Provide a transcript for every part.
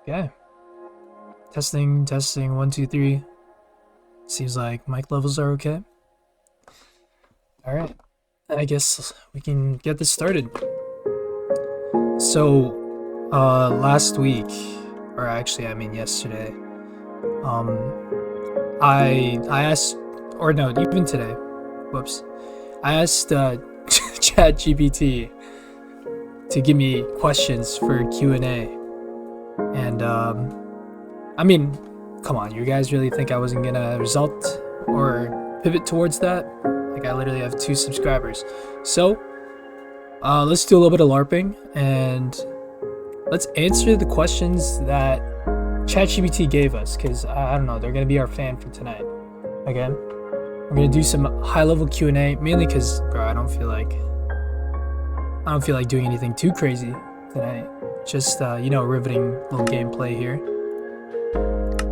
Okay. Testing, testing, 1, 2, 3. Seems like mic levels are okay. Alright. I guess we can get this started. So, last week, or actually, I mean yesterday, I asked, or no, even today, whoops, I asked ChatGPT to give me questions for Q&A, and I mean, come on, you guys really think I wasn't gonna result or pivot towards that? Like, I literally have 2 subscribers. So, let's do a little bit of LARPing, and let's answer the questions that ChatGPT gave us, because, I don't know, they're gonna be our fan for tonight. Okay? We're gonna do some high-level Q&A, mainly because, bro, I don't feel like doing anything too crazy tonight. Just, you know, riveting little gameplay here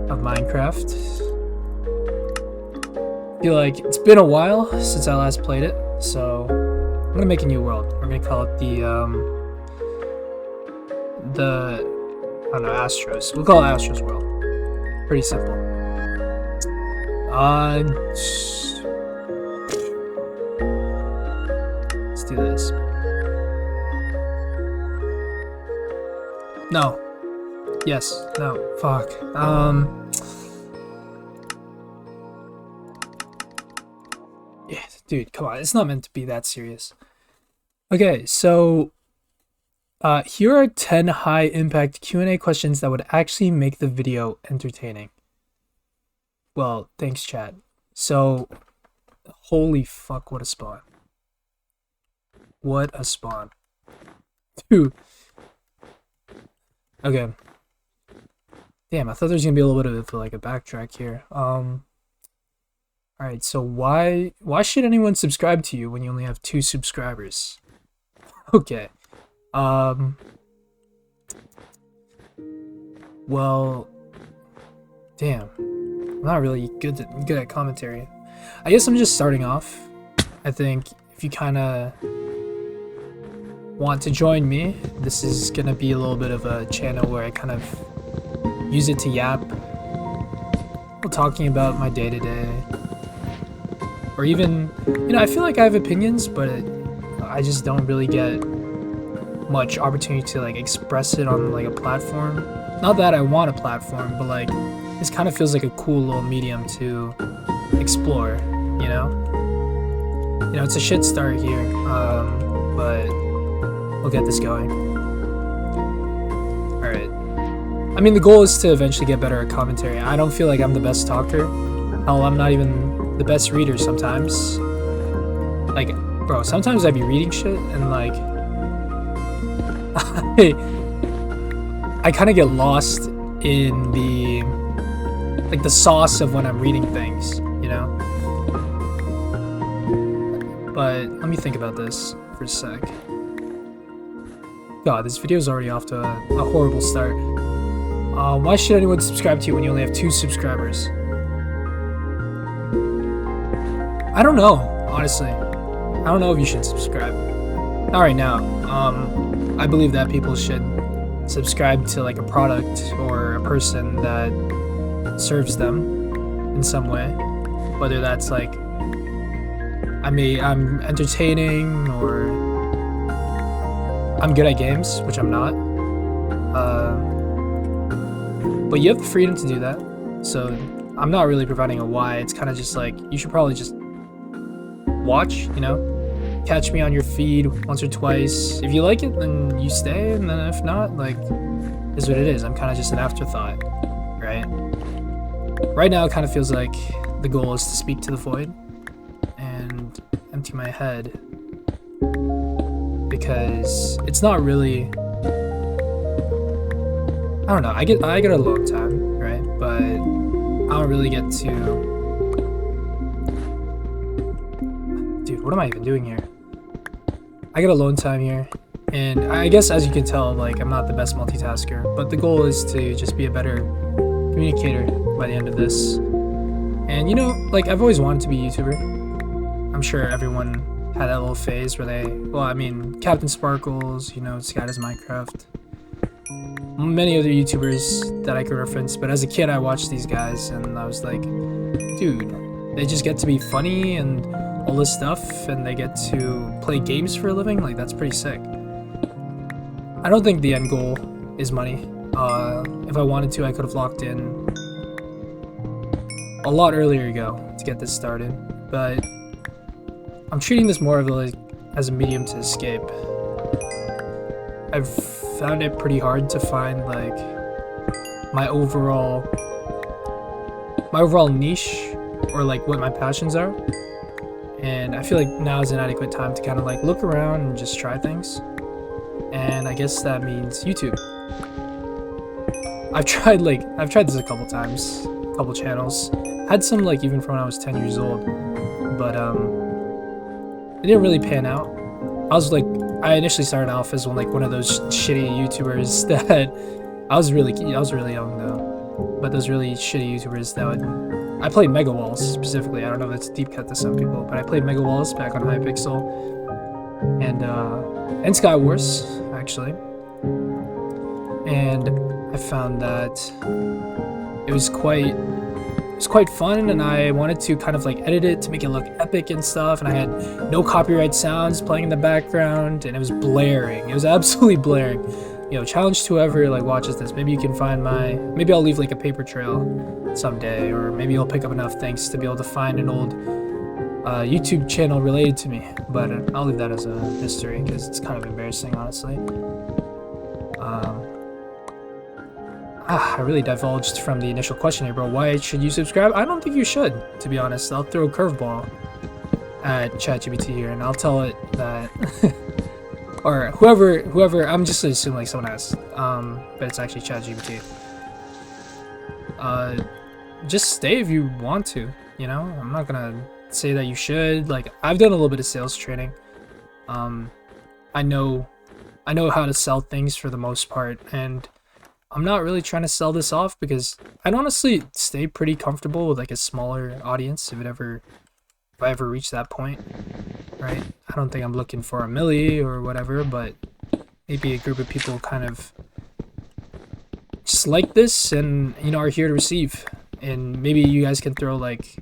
of Minecraft. Feel like it's been a while since I last played it, so I'm gonna make a new world. We're gonna call it the I don't know, Astros. We'll call it Astros World. Pretty simple. Let's do this. No. Yes. No. Fuck. Yeah, dude, come on. It's not meant to be that serious. Okay, so here are 10 high-impact Q&A questions that would actually make the video entertaining. Well, thanks, chat. So, holy fuck, what a spawn. What a spawn. Dude. Okay. Damn, I thought there was gonna be a little bit of like a backtrack here. Alright, so why should anyone subscribe to you when you only have 2 subscribers? Okay. Well, damn. I'm not really good at commentary. I guess I'm just starting off. I think if you kind of want to join me, this is gonna be a little bit of a channel where I kind of use it to yap, talking about my day-to-day, or even, you know, I feel like I have opinions, but I just don't really get much opportunity to like express it on like a platform. Not that I want a platform, but like this kind of feels like a cool little medium to explore, you know? You know, it's a shit start here, but we'll get this going. Alright. I mean, the goal is to eventually get better at commentary. I don't feel like I'm the best talker. Hell, I'm not even the best reader sometimes. Like, bro, sometimes I'd be reading shit and like I kind of get lost in the like the sauce of when I'm reading things, you know? But let me think about this for a sec. God, this video is already off to a horrible start. Why should anyone subscribe to you when you only have 2 subscribers? I don't know, honestly. I don't know if you should subscribe. Not right now. I believe that people should subscribe to like a product or a person that serves them in some way. Whether that's like I'm entertaining or I'm good at games, which I'm not. But you have the freedom to do that. So I'm not really providing a why. It's kind of just like you should probably just watch, you know? Catch me on your feed once or twice. If you like it, then you stay, and then if not, like, is what it is. I'm kind of just an afterthought, right? Right now, it kind of feels like the goal is to speak to the void and empty my head, because it's not really. I don't know. I get alone time, right? But I don't really get to. Dude, what am I even doing here? I get alone time here, and I guess as you can tell, like I'm not the best multitasker, but the goal is to just be a better communicator by the end of this. And you know, like I've always wanted to be a YouTuber. I'm sure everyone had that little phase where they, well, I mean, Captain Sparkles, you know, Sky does Minecraft. many other YouTubers that I could reference, but as a kid I watched these guys and I was like, dude, they just get to be funny and all this stuff, and they get to play games for a living. Like, that's pretty sick. I don't think the end goal is money. If I wanted to, I could have locked in a lot earlier ago to get this started, but I'm treating this more of like as a medium to escape. I've found it pretty hard to find like my overall niche, or like what my passions are, and I feel like now is an adequate time to kind of like look around and just try things, and I guess that means YouTube. I've tried this a couple times, a couple channels, had some like even from when I was 10 years old, but it didn't really pan out. I initially started off as one of those shitty YouTubers that I was really young though, but those really shitty YouTubers that I played Mega Walls specifically. I don't know if that's a deep cut to some people, but I played Mega Walls back on Hypixel and Sky Wars actually, and I found that it was quite fun, and I wanted to kind of like edit it to make it look epic and stuff, and I had no copyright sounds playing in the background, and it was blaring. It was absolutely blaring. You know, challenge to whoever like watches this. Maybe you can find maybe I'll leave like a paper trail someday, or maybe I'll pick up enough things to be able to find an old YouTube channel related to me, but I'll leave that as a mystery because it's kind of embarrassing, honestly. I really divulged from the initial question here, bro. Why should you subscribe? I don't think you should, to be honest. I'll throw a curveball at ChatGPT here, and I'll tell it that, or whoever. I'm just assuming like someone asked, but it's actually ChatGPT. Just stay if you want to. You know, I'm not gonna say that you should. Like, I've done a little bit of sales training. I know how to sell things for the most part, and I'm not really trying to sell this off because I'd honestly stay pretty comfortable with like a smaller audience if I ever reach that point, right? I don't think I'm looking for a milli or whatever, but maybe a group of people kind of just like this and, you know, are here to receive. And maybe you guys can throw like,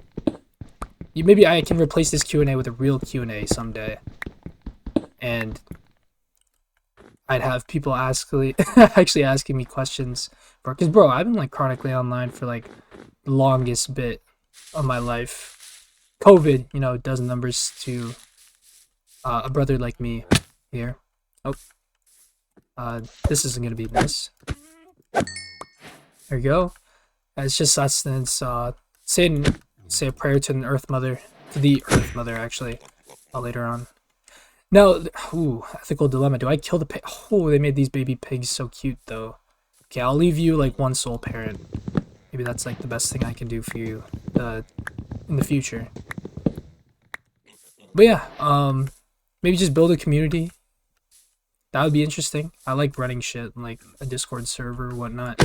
maybe I can replace this Q&A with a real Q&A someday, and I'd have people actually asking me questions, because bro, I've been like chronically online for like the longest bit of my life. COVID, you know, does numbers to a brother like me here. Oh, this isn't gonna be nice. There you go. It's just sustenance. Say a prayer to the Earth Mother actually, later on. Now, ooh, ethical dilemma. Do I kill the pig? Oh, they made these baby pigs so cute, though. Okay, I'll leave you, like, one sole parent. Maybe that's, like, the best thing I can do for you in the future. But yeah, maybe just build a community. That would be interesting. I like running shit, like a Discord server or whatnot.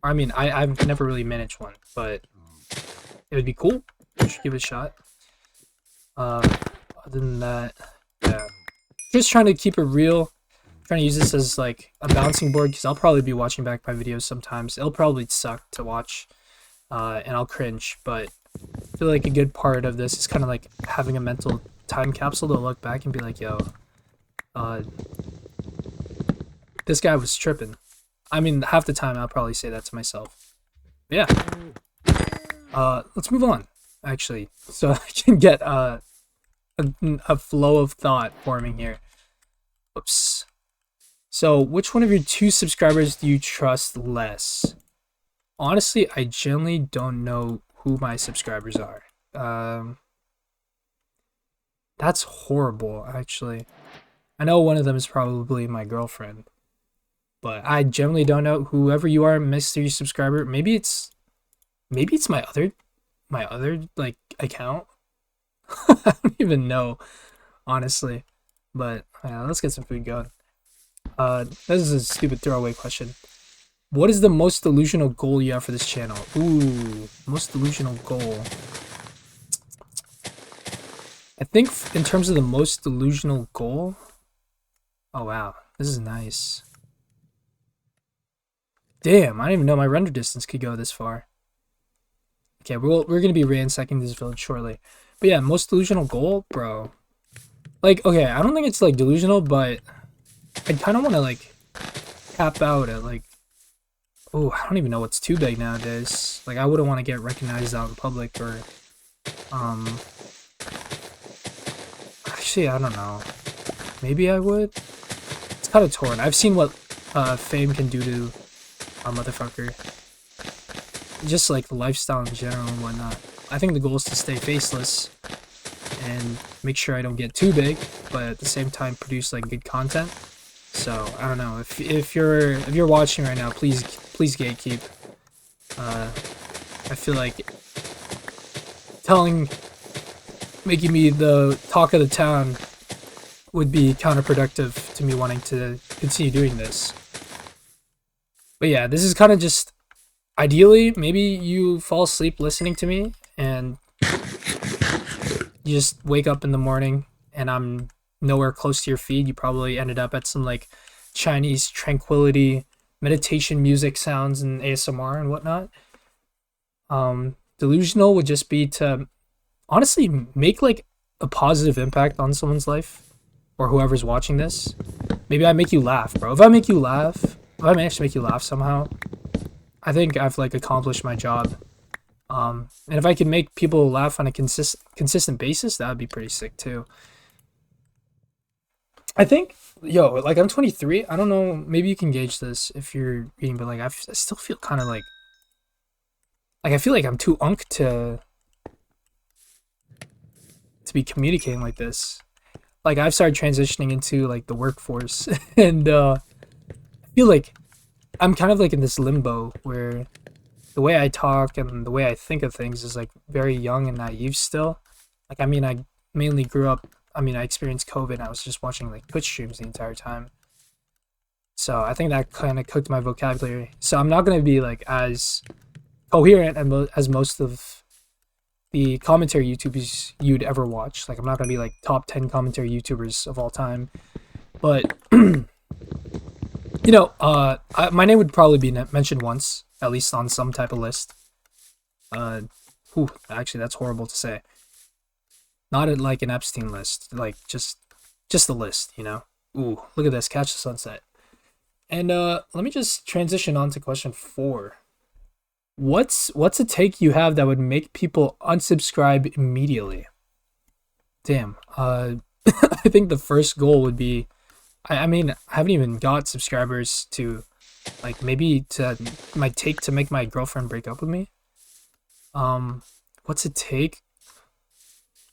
I mean, I've never really managed one, but it would be cool. I should give it a shot. Other than that, yeah, just trying to keep it real, trying to use this as like a bouncing board, because I'll probably be watching back my videos sometimes. It'll probably suck to watch, and I'll cringe, but I feel like a good part of this is kind of like having a mental time capsule to look back and be like, yo, this guy was tripping. I mean, half the time I'll probably say that to myself. But yeah, let's move on, actually, so I can get a flow of thought forming here. Oops. So, which one of your 2 subscribers do you trust less? Honestly, I generally don't know who my subscribers are. That's horrible, actually. I know one of them is probably my girlfriend, but I generally don't know. Whoever you are, mystery subscriber, maybe it's my other like account. I don't even know, honestly. But let's get some food going. This is a stupid throwaway question. What is the most delusional goal you have for this channel? Ooh, most delusional goal. I think in terms of the most delusional goal, oh wow, This is nice. Damn, I didn't even know my render distance could go this far. Okay, we're gonna be ransacking this village shortly. But yeah, most delusional goal, bro. Like, okay, I don't think it's like delusional, but I kind of want to like cap out at like, oh, I don't even know what's too big nowadays. Like, I wouldn't want to get recognized out in public or, actually, I don't know. Maybe I would. It's kind of torn. I've seen what fame can do to a motherfucker. Just like the lifestyle in general and whatnot. I think the goal is to stay faceless and make sure I don't get too big, but at the same time produce like good content. So I don't know, if you're watching right now, please gatekeep. I feel like making me the talk of the town would be counterproductive to me wanting to continue doing this. But yeah, this is kind of just, ideally, maybe you fall asleep listening to me and you just wake up in the morning and I'm nowhere close to your feed. You probably ended up at some like Chinese tranquility meditation music sounds and ASMR and whatnot. Delusional would just be to honestly make like a positive impact on someone's life or whoever's watching this. Maybe I make you laugh, bro. If I manage to make you laugh somehow, I think I've like accomplished my job. And if I can make people laugh on a consistent basis, that would be pretty sick too. I think, like I'm 23. I don't know. Maybe you can gauge this if you're reading, but like I still feel kind of like I feel like I'm too unk to be communicating like this. Like I've started transitioning into like the workforce, and I feel like I'm kind of like in this limbo where the way I talk and the way I think of things is like very young and naive still. Like, I mean, I mainly grew up, I experienced COVID and I was just watching like Twitch streams the entire time. So I think that kind of cooked my vocabulary. So I'm not going to be like as coherent as most of the commentary YouTubers you'd ever watch. Like, I'm not going to be like top 10 commentary YouTubers of all time. But, my name would probably be mentioned once, at least on some type of list. Actually, that's horrible to say. Not like an Epstein list, like just a list, you know? Ooh, look at this, catch the sunset. And let me just transition on to question 4. What's a take you have that would make people unsubscribe immediately? Damn. I think the first goal would be, I haven't even got subscribers to, like, maybe to my take to make my girlfriend break up with me. What's a take?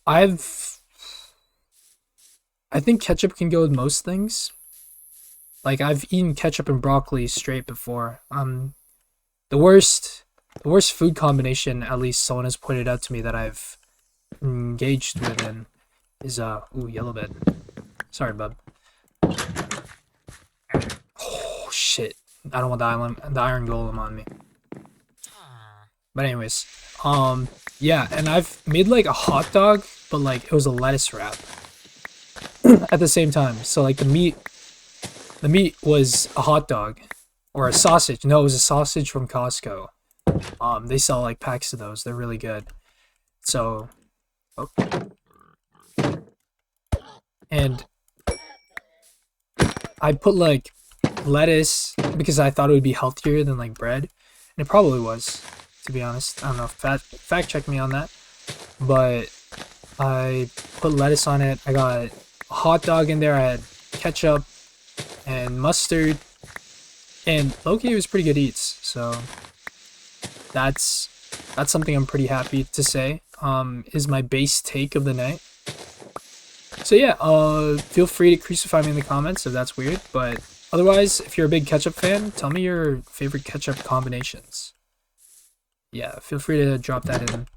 I think ketchup can go with most things. Like, I've eaten ketchup and broccoli straight before. The worst food combination, at least someone has pointed out to me that I've engaged with in, is yellow bed. Sorry, bub. Oh shit! I don't want the iron golem on me. But anyways, yeah, and I've made like a hot dog, but like it was a lettuce wrap at the same time. So like the meat was a hot dog or a sausage. No, it was a sausage from Costco. They sell like packs of those. They're really good. So, and I put like lettuce because I thought it would be healthier than like bread, and it probably was, to be honest. I don't know. Fact check me on that. But I put lettuce on it. I got a hot dog in there. I had ketchup and mustard, and low-key it was pretty good eats. So that's something I'm pretty happy to say. Is my base take of the night. So yeah, feel free to crucify me in the comments if that's weird, but otherwise, if you're a big ketchup fan, tell me your favorite ketchup combinations. Yeah, feel free to drop that in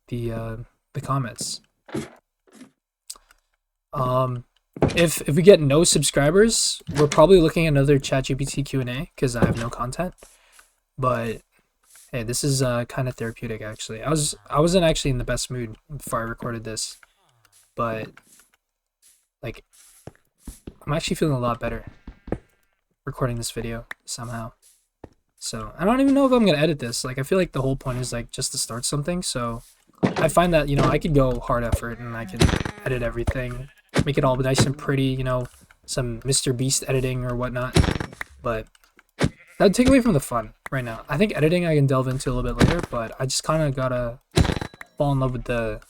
the comments. If we get no subscribers, we're probably looking at another ChatGPT Q&A because I have no content. But hey, this is kind of therapeutic actually. I wasn't actually in the best mood before I recorded this, but like I'm actually feeling a lot better. recording this video somehow. So I don't even know if I'm gonna edit this. Like I feel like the whole point is like just to start something. So I find that, you know, I could go hard effort and I can edit everything, make it all nice and pretty, you know, some Mr. Beast editing or whatnot. But that'd take away from the fun right now. I think editing I can delve into a little bit later, but I just kind of gotta fall in love with the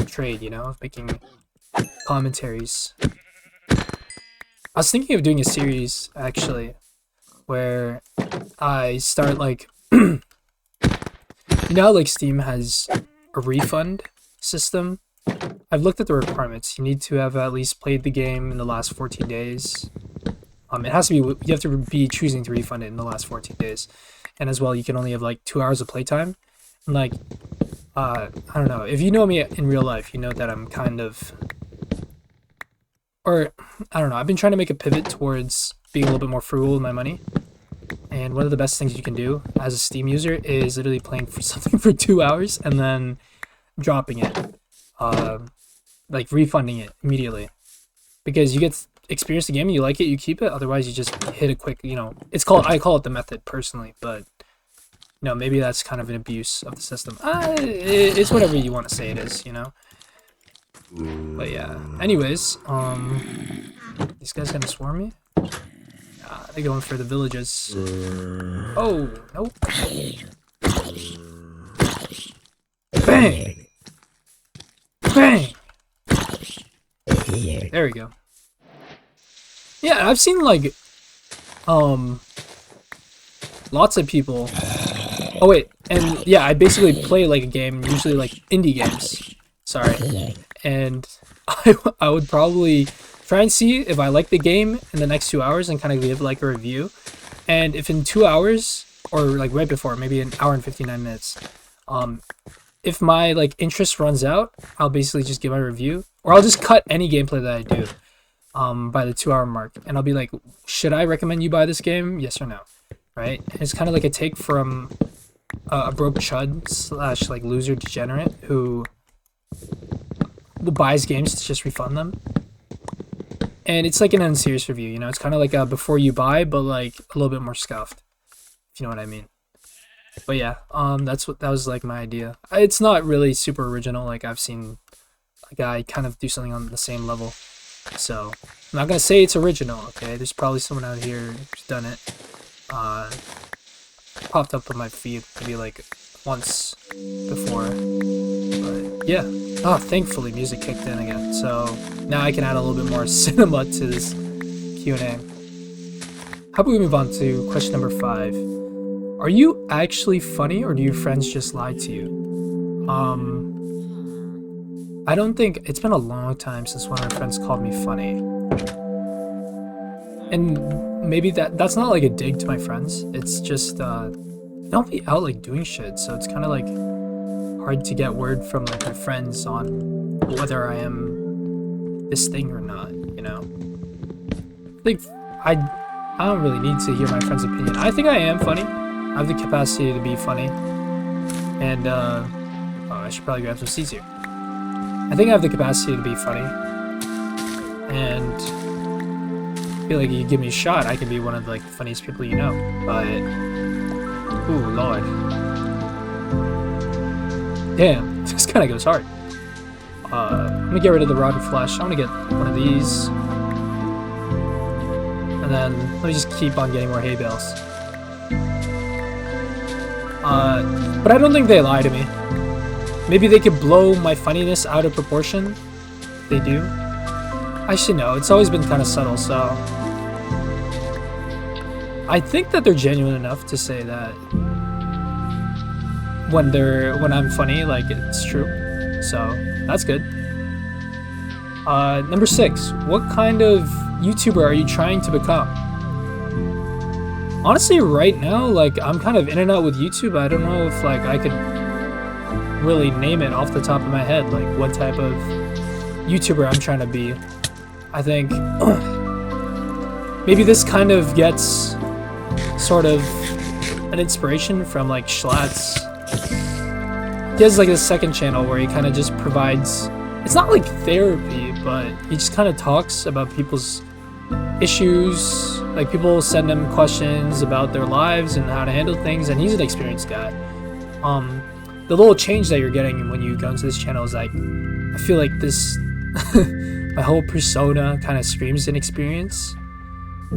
trade, you know, of making commentaries. I was thinking of doing a series actually where I start like you know how like Steam has a refund system. I've looked at the requirements. You need to have at least played the game in the last 14 days. It has to be, you have to be choosing to refund it in the last 14 days. And as well, you can only have like 2 hours of playtime. And like, I don't know, if you know me in real life, you know that I'm kind of, or I don't know, I've been trying to make a pivot towards being a little bit more frugal with my money. And one of the best things you can do as a Steam user is literally playing for something for 2 hours and then dropping it, like refunding it immediately, because you get experience the game and you like it, you keep it. Otherwise, you just hit a quick, you know, I call it the method personally, but you know, maybe that's kind of an abuse of the system. It's whatever you want to say it is, you know. But yeah. Anyways, these guys gonna swarm me? They're going for the villages. Oh, nope. Bang! Bang! There we go. Yeah, I've seen like, lots of people. Oh wait, and yeah, I basically play like a game, usually like indie games. Sorry. And I would probably try and see if I like the game in the next 2 hours and kind of give like a review. And if in 2 hours, or like right before, maybe an hour and 59 minutes, if my like interest runs out, I'll basically just give my review, or I'll just cut any gameplay that I do by the 2 hour mark, and I'll be like, should I recommend you buy this game? Yes or no, right? And it's kind of like a take from a broke chud / like loser degenerate who buys games to just refund them. And it's like an unserious review, you know? It's kind of like a before you buy, but like a little bit more scuffed, if you know what I mean. But yeah, that was like my idea. It's not really super original. Like I've seen a guy kind of do something on the same level. So I'm not gonna say it's original, okay? There's probably someone out here who's done it. Popped up on my feed maybe like once before. But yeah. Oh, thankfully music kicked in again. So now I can add a little bit more cinema to this Q&A. How about we move on to question number 5? Are you actually funny, or do your friends just lie to you? I don't think, it's been a long time since one of my friends called me funny. And maybe that's not like a dig to my friends. It's just, they don't be out like doing shit, so it's kind of like hard to get word from like my friends on whether I am this thing or not, you know? Like, I don't really need to hear my friend's opinion. I think I am funny. I have the capacity to be funny. And, oh, I should probably grab some seeds here. I think I have the capacity to be funny. And I feel like if you give me a shot, I can be one of like the funniest people you know. But, ooh, Lord. Damn, this kind of goes hard. I'm gonna get rid of the rotten flesh. I'm gonna get one of these. And then let me just keep on getting more hay bales. But I don't think they lie to me. Maybe they could blow my funniness out of proportion. They do. I should know. It's always been kind of subtle, so I think that they're genuine enough to say that when I'm funny, like it's true. So that's good. Number 6. What kind of YouTuber are you trying to become? Honestly, right now, like I'm kind of in and out with YouTube. I don't know if like I could really name it off the top of my head, like what type of YouTuber I'm trying to be. I think maybe this kind of gets sort of an inspiration from like Schlatt's. He has like a second channel where he kind of just provides, it's not like therapy, but he just kind of talks about people's issues Like, people send him questions about their lives and how to handle things, and he's an experienced guy. The little change that you're getting when you go into this channel is like, I feel like this, my whole persona kind of screams inexperience,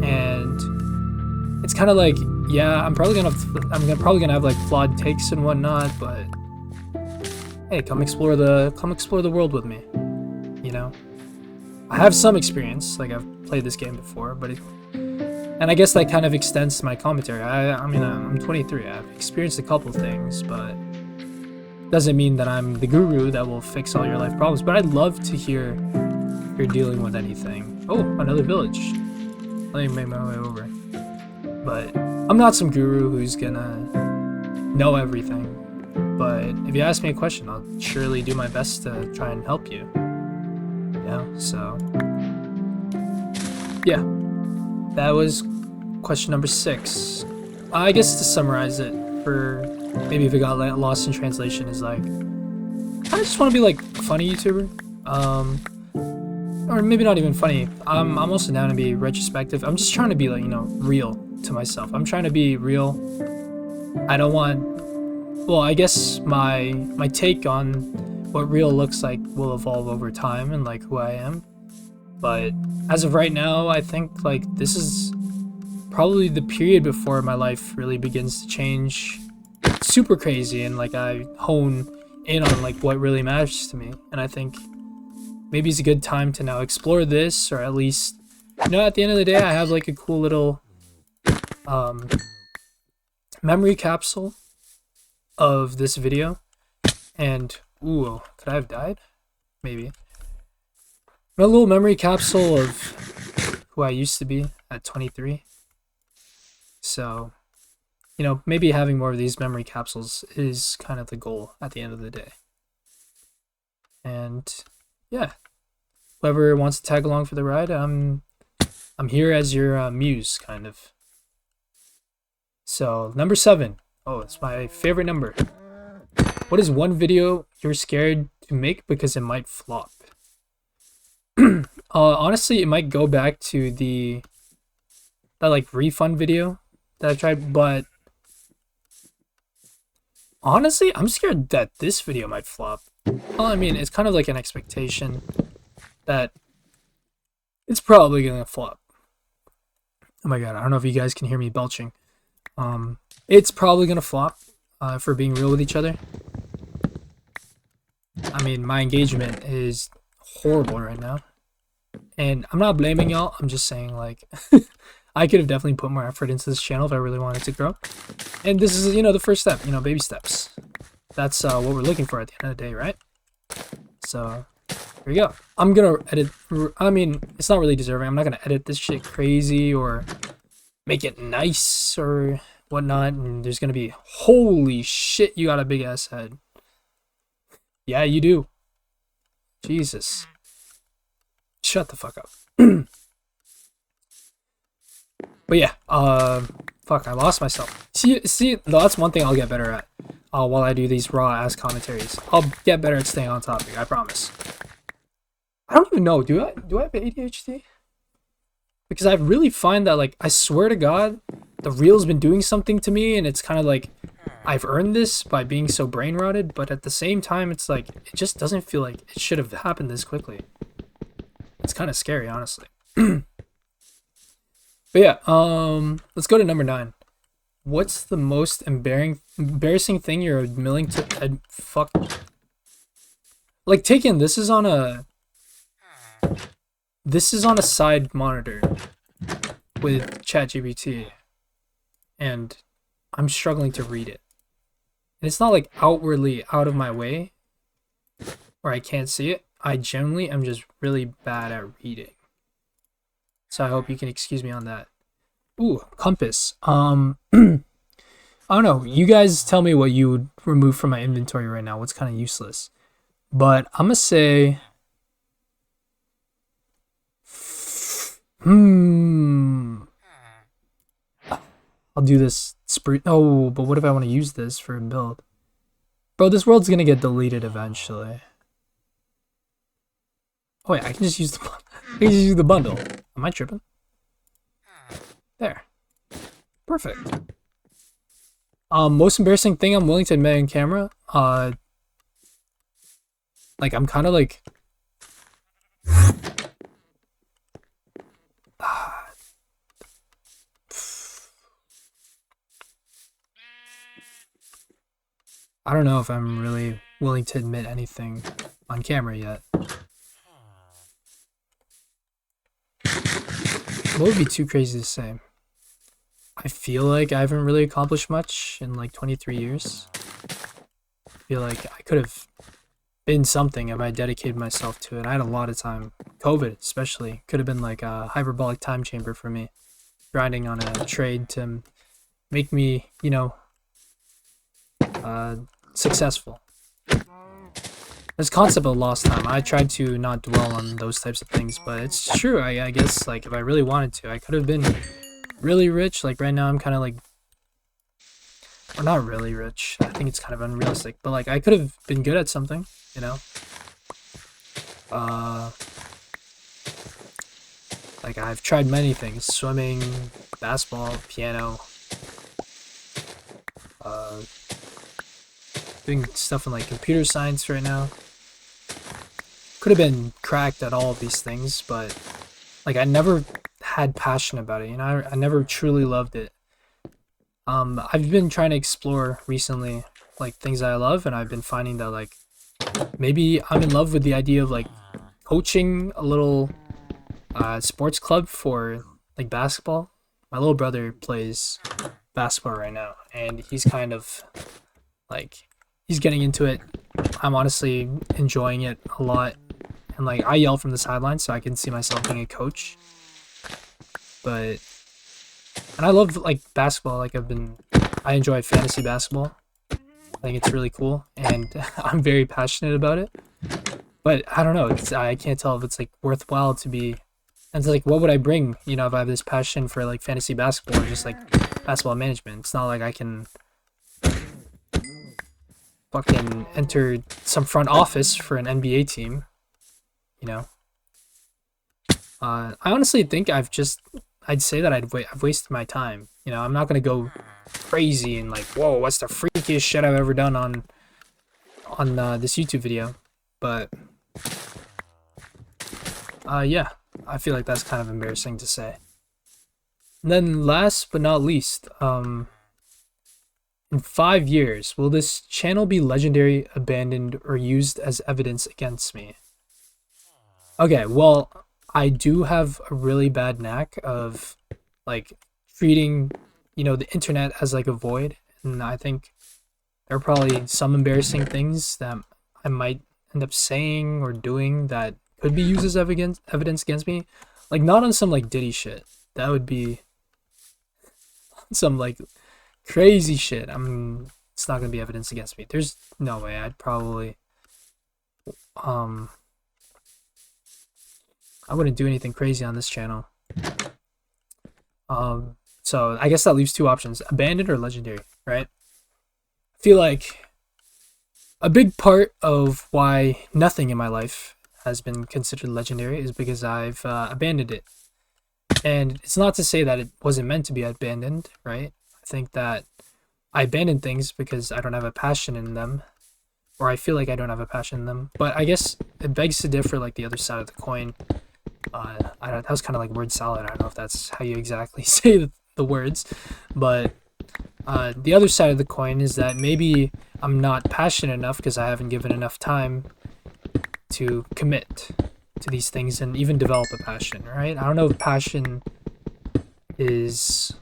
and it's kind of like, yeah, I'm probably gonna have like flawed takes and whatnot, but hey, come explore the world with me, you know. I have some experience, like I've played this game before, but and I guess that kind of extends to my commentary. I mean, I'm 23. I've experienced a couple things, but doesn't mean that I'm the guru that will fix all your life problems. But I'd love to hear if you're dealing with anything. Oh, another village. Let me make my way over. But I'm not some guru who's gonna know everything. But if you ask me a question, I'll surely do my best to try and help you. Yeah, so yeah, that was question number 6. I guess to summarize it, for maybe if it got lost in translation, is like, I just want to be like a funny YouTuber, or maybe not even funny. I'm also down to be retrospective. I'm just trying to be like, you know, real to myself. I'm trying to be real. I don't want, well, I guess my take on what real looks like will evolve over time and like who I am. But as of right now, I think like this is probably the period before my life really begins to change super crazy, and like I hone in on like what really matters to me. And I think maybe it's a good time to now explore this, or at least, you know, at the end of the day, I have like a cool little memory capsule of this video. And ooh, could I have died? Maybe. A little memory capsule of who I used to be at 23. So, you know, maybe having more of these memory capsules is kind of the goal at the end of the day. And yeah, whoever wants to tag along for the ride, I'm here as your muse, kind of. So, number 7. Oh, it's my favorite number. What is one video you're scared to make because it might flop? Honestly, it might go back to that like refund video that I tried, but honestly, I'm scared that this video might flop. Well, I mean, it's kind of like an expectation that it's probably gonna flop. Oh my god, I don't know if you guys can hear me belching. It's probably gonna flop, if we're being real with each other. I mean, my engagement is horrible right now. And I'm not blaming y'all, I'm just saying, like, I could have definitely put more effort into this channel if I really wanted to grow. And this is, you know, the first step, you know, baby steps. That's what we're looking for at the end of the day, right? So, here we go. I'm gonna edit, I mean, it's not really deserving. I'm not gonna edit this shit crazy or make it nice or whatnot. And there's gonna be, holy shit, you got a big ass head. Yeah, you do. Jesus. Shut the fuck up. But yeah, fuck, I lost myself. See, that's one thing I'll get better at. While I do these raw ass commentaries, I'll get better at staying on topic. I promise. I don't even know. Do I have ADHD? Because I really find that, like, I swear to God, the reel's been doing something to me, and it's kind of like I've earned this by being so brain rotted. But at the same time, it's like it just doesn't feel like it should have happened this quickly. It's kind of scary, honestly. But yeah, let's go to number 9. What's the most embarrassing thing you're willing to fuck? Like, taken, this is on a side monitor with ChatGPT, and I'm struggling to read it. And it's not like outwardly out of my way, or I can't see it. I generally am just really bad at reading. So I hope you can excuse me on that. Ooh, compass. I don't know. You guys tell me what you would remove from my inventory right now. What's kind of useless. But I'm gonna say, I'll do this sprue. Oh, but what if I want to use this for a build? Bro, this world's gonna get deleted eventually. Oh wait, I can just use the bundle. Am I tripping? There. Perfect. Most embarrassing thing I'm willing to admit on camera, like I'm kind of like, I don't know if I'm really willing to admit anything on camera yet. What would be too crazy to say? I feel like I haven't really accomplished much in like 23 years. I feel like I could have been something if I dedicated myself to it. I had a lot of time. COVID especially could have been like a hyperbolic time chamber for me. Grinding on a trade to make me, you know, successful. This concept of lost time, I tried to not dwell on those types of things, but it's true. I guess like if I really wanted to, I could have been really rich. Like right now I'm kind of like, or not really rich. I think it's kind of unrealistic, but like I could have been good at something, you know? Like I've tried many things: swimming, basketball, piano, doing stuff in like computer science right now. Could have been cracked at all of these things, but like I never had passion about it, you know? I never truly loved it. I've been trying to explore recently like things that I love, and I've been finding that like maybe I'm in love with the idea of like coaching a little sports club for like basketball. My little brother plays basketball right now, and he's kind of like, he's getting into it. I'm honestly enjoying it a lot, and like I yell from the sidelines so I can see myself being a coach. But and I love like basketball. Like I enjoy fantasy basketball. I think it's really cool, and I'm very passionate about it. But I don't know. I can't tell if it's like worthwhile to be. And it's like, what would I bring? You know, if I have this passion for like fantasy basketball or just like basketball management. It's not like I can fucking enter some front office for an NBA team. You know. I honestly think I'd say that I've wasted my time. You know, I'm not gonna go crazy and like, whoa, what's the freakiest shit I've ever done on this YouTube video, but yeah, I feel like that's kind of embarrassing to say. And then last but not least, in 5 years, will this channel be legendary, abandoned, or used as evidence against me? Okay, well, I do have a really bad knack of like treating, you know, the internet as like a void, and I think there are probably some embarrassing things that I might end up saying or doing that could be used as evidence against me. Like not on some like Diddy shit. That would be some like crazy shit. I mean, it's not gonna be evidence against me. There's no way. I'd probably I wouldn't do anything crazy on this channel. So I guess that leaves two options: abandoned or legendary, right? I feel like a big part of why nothing in my life has been considered legendary is because I've abandoned it. And it's not to say that it wasn't meant to be abandoned, right? I think that I abandoned things because I don't have a passion in them, or I feel like I don't have a passion in them. But I guess it begs to differ, like the other side of the coin. That was kind of like word salad. I don't know if that's how you exactly say the words, but the other side of the coin is that maybe I'm not passionate enough because I haven't given enough time to commit to these things and even develop a passion, right? I don't know if passion is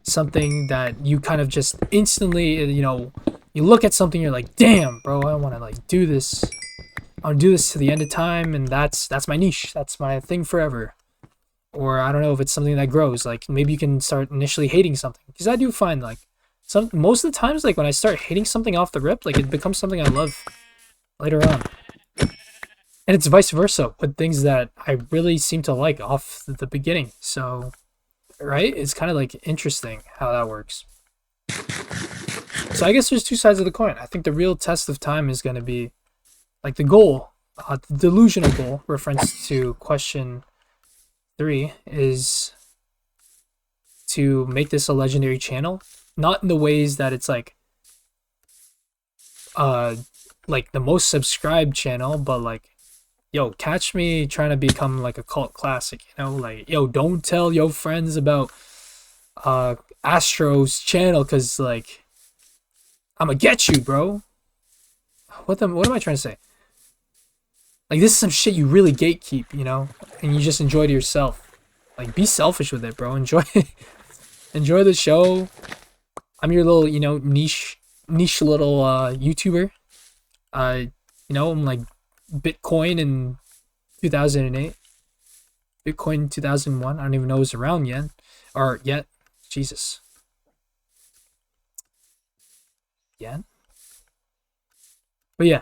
something that you kind of just instantly, you know, you look at something, you're like, damn, bro, I want to like do this. I'll do this to the end of time, and that's my niche. That's my thing forever. Or I don't know if it's something that grows. Like maybe you can start initially hating something, because I do find like most of the times, like when I start hating something off the rip, like it becomes something I love later on. And it's vice versa with things that I really seem to like off the beginning. So, right? It's kind of like interesting how that works. So I guess there's two sides of the coin. I think the real test of time is going to be like the goal, the delusional goal, reference to question 3, is to make this a legendary channel. Not in the ways that it's like the most subscribed channel, but like, yo, catch me trying to become like a cult classic, you know, like, yo, don't tell your friends about Astro's channel, because like I'm gonna get you, bro. What am I trying to say? Like, this is some shit you really gatekeep, you know, and you just enjoy to yourself. Like, be selfish with it, bro. Enjoy enjoy the show. I'm your little, you know, niche little YouTuber. You know, I'm like Bitcoin in 2008. Bitcoin in 2001. I don't even know it was around yet. Jesus. Yet? But yeah.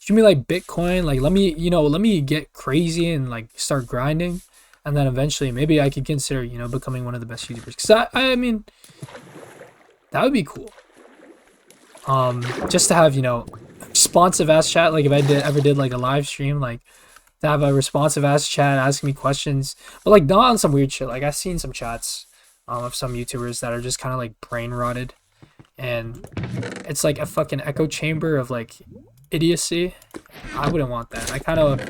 Shoot me like Bitcoin. Like, let me get crazy and like start grinding. And then eventually maybe I could consider, you know, becoming one of the best YouTubers. Because I mean, that would be cool. Just to have, you know, responsive ass chat. Like if I ever did like a live stream, like to have a responsive ass chat asking me questions, but like not on some weird shit. Like I've seen some chats of some YouTubers that are just kind of like brain rotted, and it's like a fucking echo chamber of like idiocy. I wouldn't want that. I kind of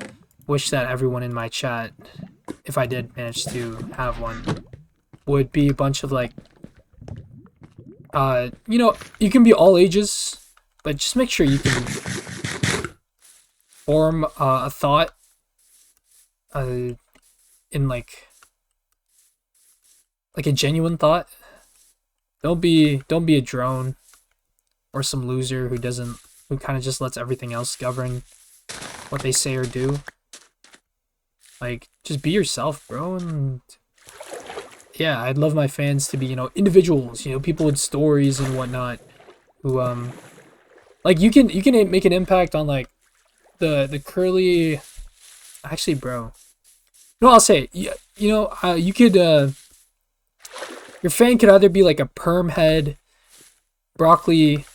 wish that everyone in my chat, if I did manage to have one, would be a bunch of like, you know, you can be all ages, but just make sure you can form a thought in like a genuine thought. Don't be a drone or some loser who kind of just lets everything else govern what they say or do. Like, just be yourself, bro. And yeah, I'd love my fans to be, you know, individuals, you know, people with stories and whatnot, who like you can make an impact on like the curly. Actually, bro, no, I'll say it. You know, you could your fan could either be like a perm head, broccoli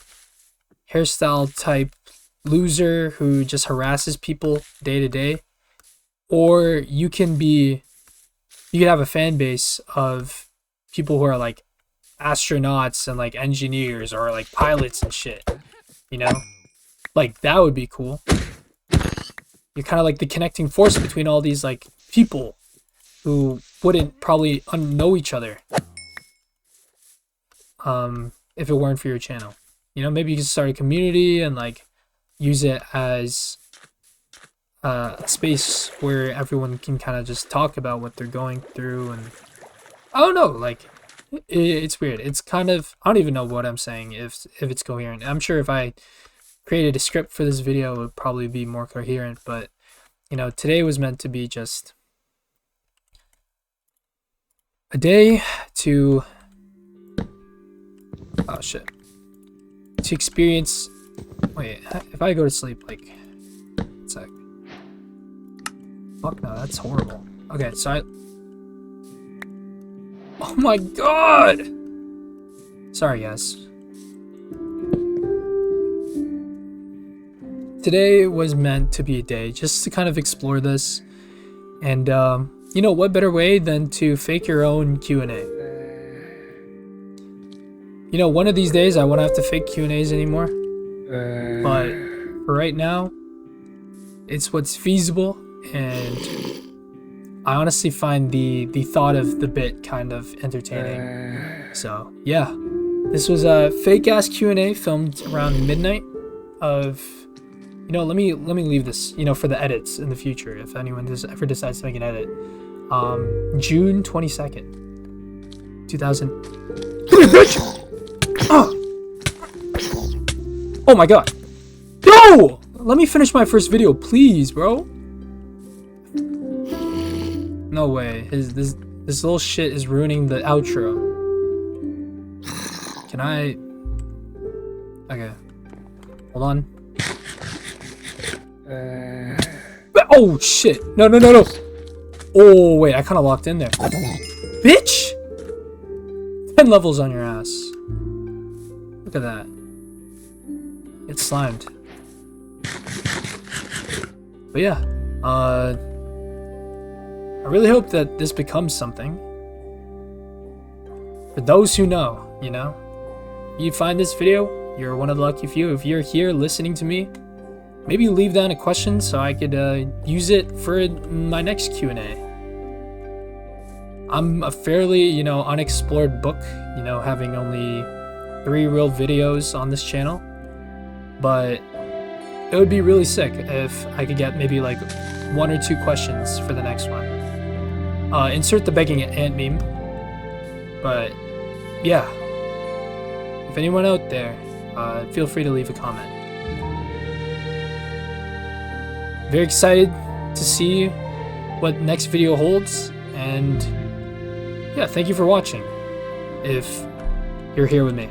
hairstyle type loser who just harasses people day to day, or you could have a fan base of people who are like astronauts and like engineers or like pilots and shit, you know, like that would be cool. You're kind of like the connecting force between all these like people who wouldn't probably know each other if it weren't for your channel. You know, maybe you can start a community and like use it as a space where everyone can kind of just talk about what they're going through. And I don't know, like it's weird. It's kind of, I don't even know what I'm saying if it's coherent. I'm sure if I created a script for this video it would probably be more coherent, but you know, today was meant to be just a day to to experience. Wait, if I go to sleep, like, one sec. Fuck no, that's horrible. Okay, so oh my god! Sorry, guys. Today was meant to be a day just to kind of explore this. And, you know, what better way than to fake your own Q&A? You know, one of these days I won't have to fake Q&As anymore. But for right now, it's what's feasible, and I honestly find the thought of the bit kind of entertaining. So yeah, this was a fake ass Q&A filmed around midnight of, you know, let me leave this, you know, for the edits in the future if anyone ever decides to make an edit. June 22nd, 2000. Bitch! Oh my god. No! Let me finish my first video, please, bro. No way. This little shit is ruining the outro. Can I... Okay. Hold on. Oh, shit. No. Oh, wait. I kind of locked in there. Bitch! 10 levels on your ass. Look at that. It's slimed. But yeah, I really hope that this becomes something. For those who know, you know, you find this video, you're one of the lucky few. If you're here listening to me, maybe leave down a question so I could use it for my next Q&A. I'm a fairly, you know, unexplored book, you know, having only 3 real videos on this channel. But it would be really sick if I could get maybe like 1 or 2 questions for the next one. Insert the begging ant meme. But yeah, if anyone out there, feel free to leave a comment. Very excited to see what next video holds, and yeah, thank you for watching if you're here with me.